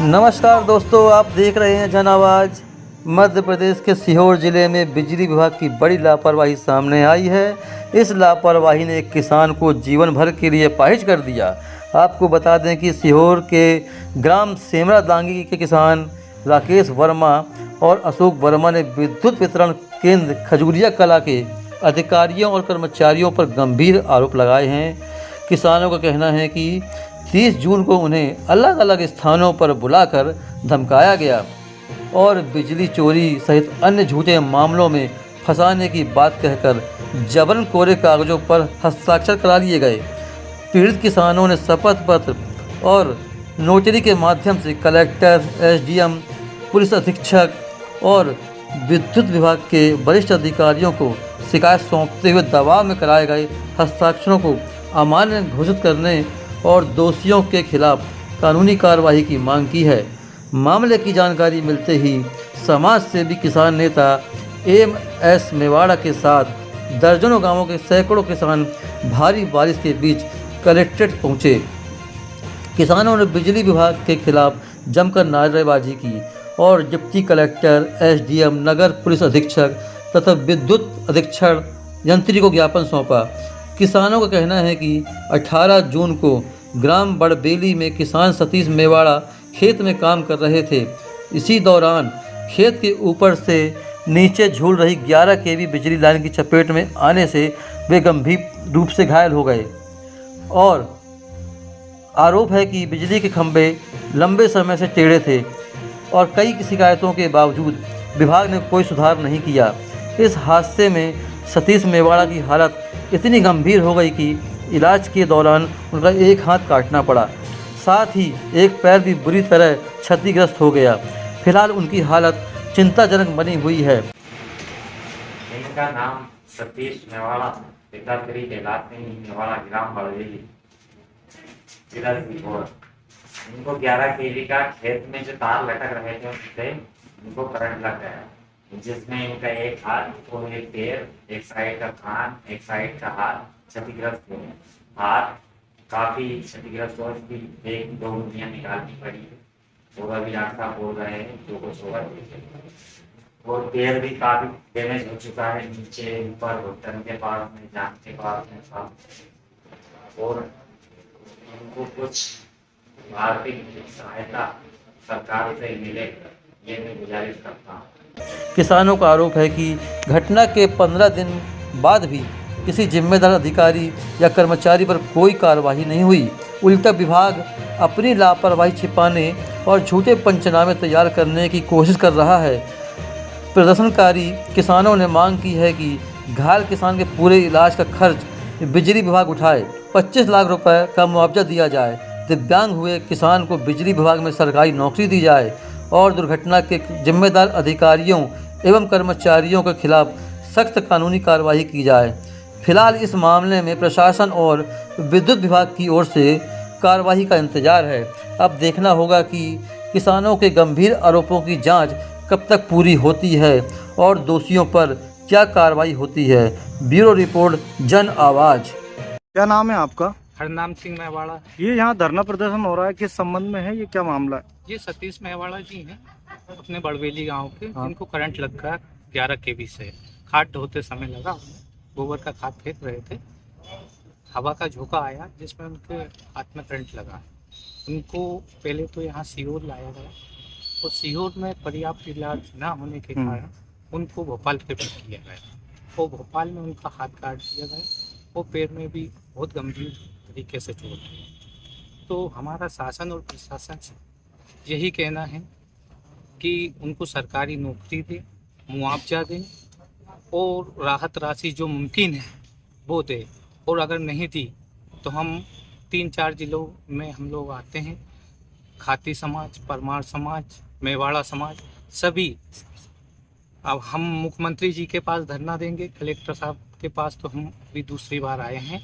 नमस्कार दोस्तों, आप देख रहे हैं जन आवाज़। मध्य प्रदेश के सीहोर जिले में बिजली विभाग की बड़ी लापरवाही सामने आई है। इस लापरवाही ने एक किसान को जीवन भर के लिए अपाहिज कर दिया। आपको बता दें कि सीहोर के ग्राम सेमरा दांगी के किसान राकेश वर्मा और अशोक वर्मा ने विद्युत वितरण केंद्र खजूरिया कला के अधिकारियों और कर्मचारियों पर गंभीर आरोप लगाए हैं। किसानों का कहना है कि 30 जून को उन्हें अलग अलग स्थानों पर बुलाकर धमकाया गया और बिजली चोरी सहित अन्य झूठे मामलों में फंसाने की बात कहकर जबरन कोरे कागजों पर हस्ताक्षर करा लिए गए। पीड़ित किसानों ने शपथ पत्र और नोटरी के माध्यम से कलेक्टर, एसडीएम, पुलिस अधीक्षक और विद्युत विभाग के वरिष्ठ अधिकारियों को शिकायत सौंपते हुए दबाव में कराए गए हस्ताक्षरों को अमान्य घोषित करने और दोषियों के खिलाफ कानूनी कार्रवाई की मांग की है। मामले की जानकारी मिलते ही समाज सेवी किसान नेता एम.एस. मेवाड़ा के साथ दर्जनों गांवों के सैकड़ों किसान भारी बारिश के बीच कलेक्ट्रेट पहुंचे। किसानों ने बिजली विभाग के खिलाफ जमकर नारेबाजी की और डिप्टी कलेक्टर, एसडीएम, नगर पुलिस अधीक्षक तथा विद्युत अधीक्षण यंत्री को ज्ञापन सौंपा। किसानों का कहना है कि 18 जून को ग्राम बड़बेली में किसान सतीश मेवाड़ा खेत में काम कर रहे थे। इसी दौरान खेत के ऊपर से नीचे झूल रही 11 केवी बिजली लाइन की चपेट में आने से वे गंभीर रूप से घायल हो गए और आरोप है कि बिजली के खंभे लंबे समय से टेढ़े थे और कई शिकायतों के बावजूद विभाग ने कोई सुधार नहीं किया। इस हादसे में सतीश मेवाड़ा की हालत इतनी गंभीर हो गई कि इलाज के दौरान उनका एक हाथ काटना पड़ा, साथ ही एक पैर भी बुरी तरह क्षतिग्रस्त हो गया। फिलहाल उनकी हालत चिंताजनक बनी हुई है। इनका नाम सतीश मेवाड़ा, पिताश्री कहलाते हैं मेवाड़ा, ग्राम बड़बेली, जिला सीहोर। इनको 11 केवी का खेत में जो तार लटक रहे थे उससे इनको करंट लग गया, जिसमें इनका एक हाथ और एक पैर, एक साइड का कान, एक साइड का हाथ क्षतिग्रस्त हुए। हाथ काफी क्षतिग्रस्त हुआ, इसकी 1-2 उंगलियां निकालनी पड़ी और अभी आटा बोल रहे हैं जो कुछ होगा। और पैर भी काफी डैमेज हो चुका है, नीचे ऊपर घुटन के पास में, जांघ के पास में सब। और इनको कुछ आर्थिक सहायता सरकार से मिले, ये मैं गुजारिश करता हूँ। किसानों का आरोप है कि घटना के 15 दिन बाद भी किसी जिम्मेदार अधिकारी या कर्मचारी पर कोई कार्रवाई नहीं हुई। उल्टा विभाग अपनी लापरवाही छिपाने और झूठे पंचनामे तैयार करने की कोशिश कर रहा है। प्रदर्शनकारी किसानों ने मांग की है कि घायल किसान के पूरे इलाज का खर्च बिजली विभाग उठाए, 25 लाख रुपए का मुआवजा दिया जाए, दिव्यांग हुए किसान को बिजली विभाग में सरकारी नौकरी दी जाए और दुर्घटना के जिम्मेदार अधिकारियों एवं कर्मचारियों के खिलाफ सख्त कानूनी कार्रवाई की जाए। फिलहाल इस मामले में प्रशासन और विद्युत विभाग की ओर से कार्रवाई का इंतजार है। अब देखना होगा कि किसानों के गंभीर आरोपों की जांच कब तक पूरी होती है और दोषियों पर क्या कार्रवाई होती है। ब्यूरो रिपोर्ट, जन आवाज़। क्या नाम है आपका? हरनाम सिंह मेवाड़ा। ये यहाँ धरना प्रदर्शन हो रहा है, किस संबंध में है, ये क्या मामला है? ये सतीश मेवाड़ा जी हैं, अपने बड़बेली गांव के। हाँ। इनको करंट लग गया 11 केवी से। खाद ढोते समय लगा, गोबर का खाद फेंक रहे थे, हवा का झोंका आया जिसमें उनके हाथ में करंट लगा। उनको पहले तो यहाँ सीहोर लाया गया और सीहोर में पर्याप्त इलाज न होने के कारण उनको भोपाल रेफर किया गया और भोपाल में उनका हाथ काट दिया गया और पैर में भी बहुत गंभीर तरीके से चोट है। तो हमारा शासन और प्रशासन से यही कहना है कि उनको सरकारी नौकरी दें, मुआवजा दें और राहत राशि जो मुमकिन है वो दे। और अगर नहीं दी तो हम 3-4 जिलों में हम लोग आते हैं, खाती समाज, परमार समाज, मेवाड़ा समाज, सभी। अब हम मुख्यमंत्री जी के पास धरना देंगे, कलेक्टर साहब के पास तो हम भी दूसरी बार आए हैं।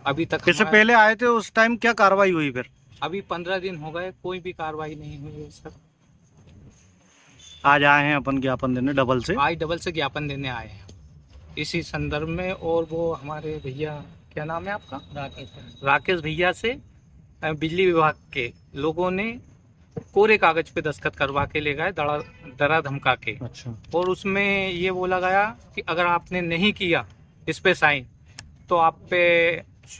अभी तक इससे पहले आए थे, उस टाइम क्या कार्रवाई हुई फिर? अभी 15 दिन हो गए, कोई भी कार्रवाई नहीं हुई है सर। आज आए हैं अपन ज्ञापन देने डबल से? आज डबल से ज्ञापन देने आए हैं इसी संदर्भ में। और वो हमारे भैया, क्या नाम है आपका? राकेश भैया से बिजली विभाग के लोगों ने कोरे कागज पे दस्तखत करवा के ले गए, डरा धमका के। अच्छा। और उसमें ये बोला गया कि अगर आपने नहीं किया इस पे साइन तो आप पे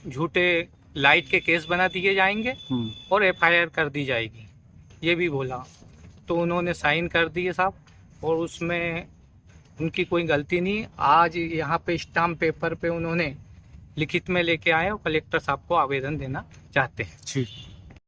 झूठे लाइट के केस बना दिए जाएंगे और FIR कर दी जाएगी, ये भी बोला। तो उन्होंने साइन कर दिए साहब, और उसमें उनकी कोई गलती नहीं। आज यहाँ पे स्टाम्प पेपर पे उन्होंने लिखित में लेके आए और कलेक्टर साहब को आवेदन देना चाहते हैं। ठीक।